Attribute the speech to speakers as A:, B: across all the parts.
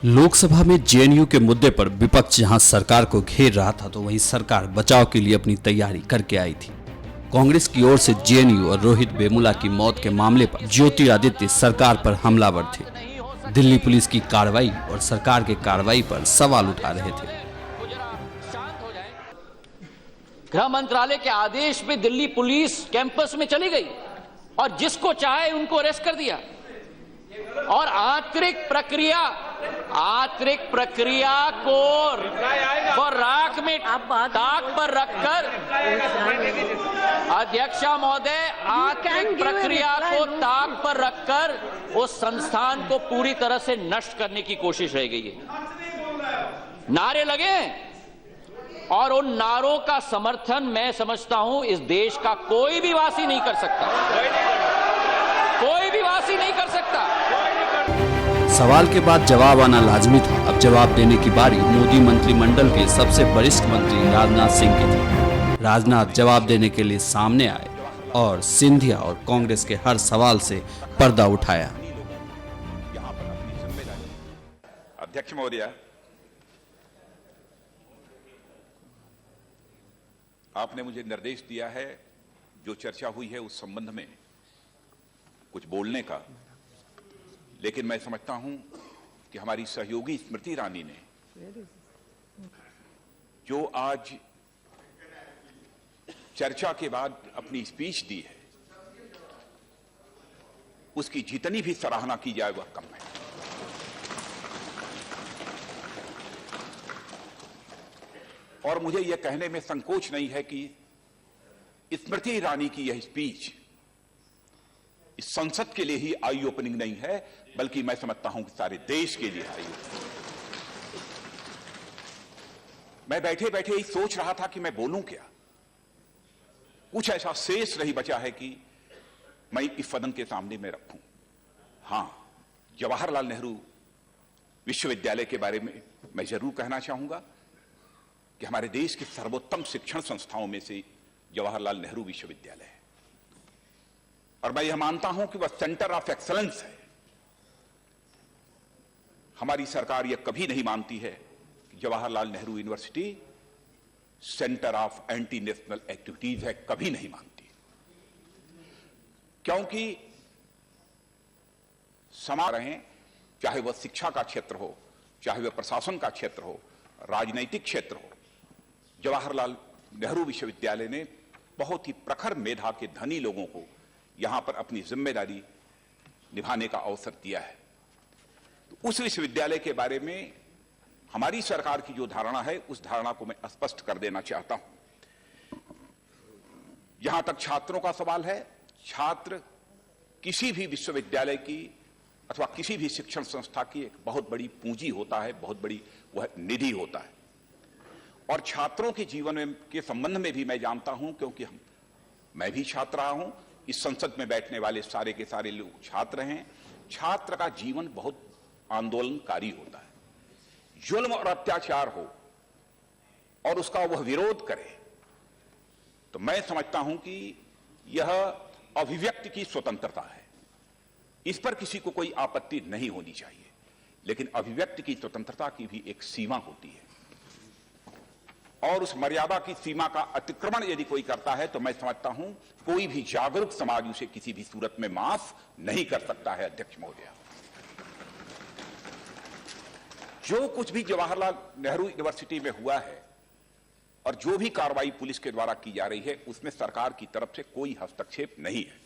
A: लोकसभा में जेएनयू के मुद्दे पर विपक्ष जहां सरकार को घेर रहा था, तो वहीं सरकार बचाव के लिए अपनी तैयारी करके आई थी। कांग्रेस की ओर से जेएनयू और रोहित वेमुला की मौत के मामले पर ज्योतिरादित्य सरकार पर हमलावर थे। दिल्ली पुलिस की कार्रवाई और सरकार की कार्रवाई पर सवाल उठा रहे थे।
B: गृह मंत्रालय के आदेश पे दिल्ली पुलिस कैंपस में चली गई और जिसको चाहे उनको अरेस्ट कर दिया और आंतरिक प्रक्रिया को राख में ताक पर रखकर अध्यक्षा महोदय, आंतरिक प्रक्रिया को ताक पर रखकर उस संस्थान को पूरी तरह से नष्ट करने की कोशिश रह गई है। नारे लगे और उन नारों का समर्थन मैं समझता हूं इस देश का कोई भी वासी नहीं कर सकता, कोई भी वासी नहीं कर सकता।
A: सवाल के बाद जवाब आना लाजमी था। अब जवाब देने की बारी मोदी मंत्रिमंडल के सबसे वरिष्ठ मंत्री राजनाथ सिंह की थी। राजनाथ जवाब देने के लिए सामने आए और सिंधिया और कांग्रेस के हर सवाल से पर्दा उठाया।
C: अध्यक्ष महोदय, आपने मुझे निर्देश दिया है जो चर्चा हुई है उस संबंध में कुछ बोलने का, लेकिन मैं समझता हूं कि हमारी सहयोगी स्मृति ईरानी ने जो आज चर्चा के बाद अपनी स्पीच दी है उसकी जितनी भी सराहना की जाए वह कम है। और मुझे यह कहने में संकोच नहीं है कि स्मृति ईरानी की यह स्पीच इस संसद के लिए ही आई ओपनिंग नहीं है, बल्कि मैं समझता हूं कि सारे देश के लिए आई ओपनिंग। मैं बैठे बैठे ही सोच रहा था कि मैं बोलूं क्या। कुछ ऐसा शेष नहीं बचा है कि मैं इस सदन के सामने में रखूं। हां, जवाहरलाल नेहरू विश्वविद्यालय के बारे में मैं जरूर कहना चाहूंगा कि हमारे देश की सर्वोत्तम शिक्षण संस्थाओं में से जवाहरलाल नेहरू विश्वविद्यालय है और मैं यह मानता हूं कि वह सेंटर ऑफ एक्सीलेंस है। हमारी सरकार यह कभी नहीं मानती है कि Jawaharlal Nehru university centre of anti national activities है, कभी नहीं मानती, क्योंकि समाज रहे, चाहे वह शिक्षा का क्षेत्र हो, चाहे वह प्रशासन का क्षेत्र हो, राजनीतिक क्षेत्र हो। जवाहरलाल नेहरू विश्वविद्यालय ने बहुत ही प्रखर मेधा के धनी लोगों को यहां पर अपनी जिम्मेदारी निभाने का अवसर दिया है। तो उस विश्वविद्यालय के बारे में हमारी सरकार की जो धारणा है उस धारणा को मैं स्पष्ट कर देना चाहता हूं। जहां तक छात्रों का सवाल है, छात्र किसी भी विश्वविद्यालय की अथवा किसी भी शिक्षण संस्था की एक बहुत बड़ी पूंजी होता है, बहुत बड़ी वह निधि होता है। और छात्रों के जीवन में के संबंध में भी मैं जानता हूं, क्योंकि मैं भी छात्र रहा हूं, इस संसद में बैठने वाले सारे के सारे लोग छात्र हैं। छात्र का जीवन बहुत आंदोलनकारी होता है। जुल्म और अत्याचार हो और उसका वह विरोध करे तो मैं समझता हूं कि यह अभिव्यक्ति की स्वतंत्रता है, इस पर किसी को कोई आपत्ति नहीं होनी चाहिए। लेकिन अभिव्यक्ति की स्वतंत्रता की भी एक सीमा होती है और उस मर्यादा की सीमा का अतिक्रमण यदि कोई करता है तो मैं समझता हूं कोई भी जागरूक समाज उसे किसी भी सूरत में माफ नहीं कर सकता है। अध्यक्ष महोदय, जो कुछ भी जवाहरलाल नेहरू यूनिवर्सिटी में हुआ है और जो भी कार्रवाई पुलिस के द्वारा की जा रही है उसमें सरकार की तरफ से कोई हस्तक्षेप नहीं है।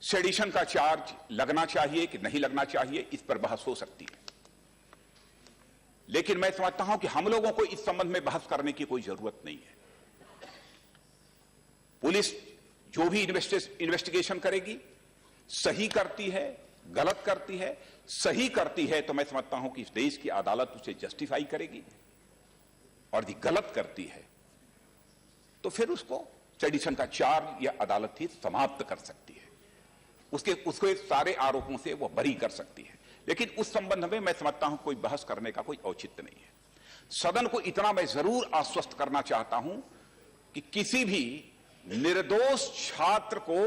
C: सेडिशन का चार्ज लगना चाहिए कि नहीं लगना चाहिए, इस पर बहस हो सकती है, लेकिन मैं समझता हूं कि हम लोगों को इस संबंध में बहस करने की कोई जरूरत नहीं है। पुलिस जो भी इन्वेस्टिगेशन करेगी, सही करती है, गलत करती है, सही करती है तो मैं समझता हूं कि इस देश की अदालत उसे जस्टिफाई करेगी, और यदि गलत करती है तो फिर उसको सेडिशन का चार्ज या अदालत ही समाप्त कर सकती है, उसके सारे आरोपों से वह बरी कर सकती है। लेकिन उस संबंध में मैं समझता हूं कोई बहस करने का कोई औचित्य नहीं है। सदन को इतना मैं जरूर आश्वस्त करना चाहता हूं कि किसी भी निर्दोष छात्र को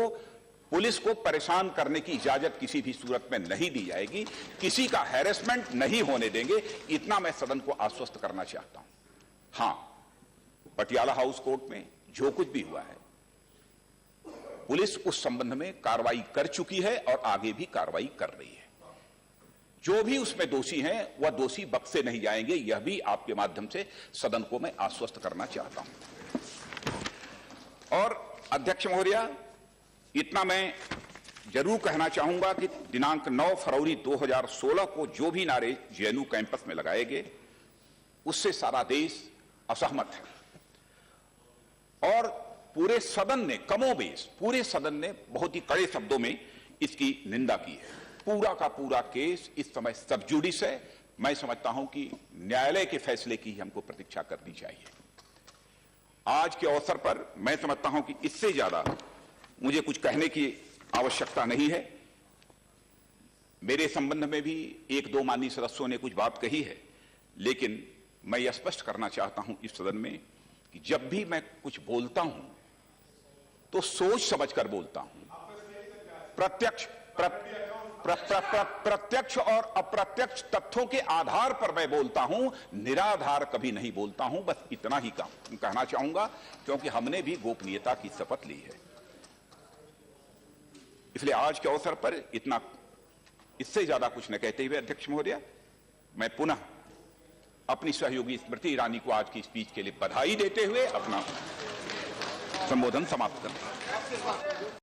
C: पुलिस को परेशान करने की इजाजत किसी भी सूरत में नहीं दी जाएगी, किसी का हैरेसमेंट नहीं होने देंगे, इतना मैं सदन को आश्वस्त करना चाहता हूं। हां, पटियाला हाउस कोर्ट में जो कुछ भी हुआ है, पुलिस उस संबंध में कार्रवाई कर चुकी है और आगे भी कार्रवाई कर रही है। जो भी उसमें दोषी हैं वह दोषी बख्शे नहीं जाएंगे, यह भी आपके माध्यम से सदन को मैं आश्वस्त करना चाहता हूं। और अध्यक्ष महोदया, इतना मैं जरूर कहना चाहूंगा कि दिनांक 9 फरवरी 2016 को जो भी नारे जेएनयू कैंपस में लगाए गए, उससे सारा देश असहमत है और पूरे सदन ने, कमोबेश पूरे सदन ने बहुत ही कड़े शब्दों में इसकी निंदा की है। पूरा का पूरा केस इस समय सब जुडिस है। मैं समझता हूं कि न्यायालय के फैसले की हमको प्रतीक्षा करनी चाहिए। आज के अवसर पर मैं समझता हूं कि इससे ज्यादा मुझे कुछ कहने की आवश्यकता नहीं है। मेरे संबंध में भी एक दो माननीय सदस्यों ने कुछ बात कही है, लेकिन मैं यह स्पष्ट करना चाहता हूं इस सदन में कि जब भी मैं कुछ बोलता हूं तो सोच समझकर बोलता हूं। प्रत्यक्ष और अप्रत्यक्ष तथ्यों के आधार पर मैं बोलता हूं, निराधार कभी नहीं बोलता हूं। बस इतना ही कहना चाहूंगा, क्योंकि हमने भी गोपनीयता की शपथ ली है। इसलिए आज के अवसर पर इतना, इससे ज्यादा कुछ न कहते हुए अध्यक्ष महोदया, मैं पुनः अपनी सहयोगी स्मृति ईरानी को आज की स्पीच के लिए बधाई देते हुए अपना संबोधन समाप्त करता हूं।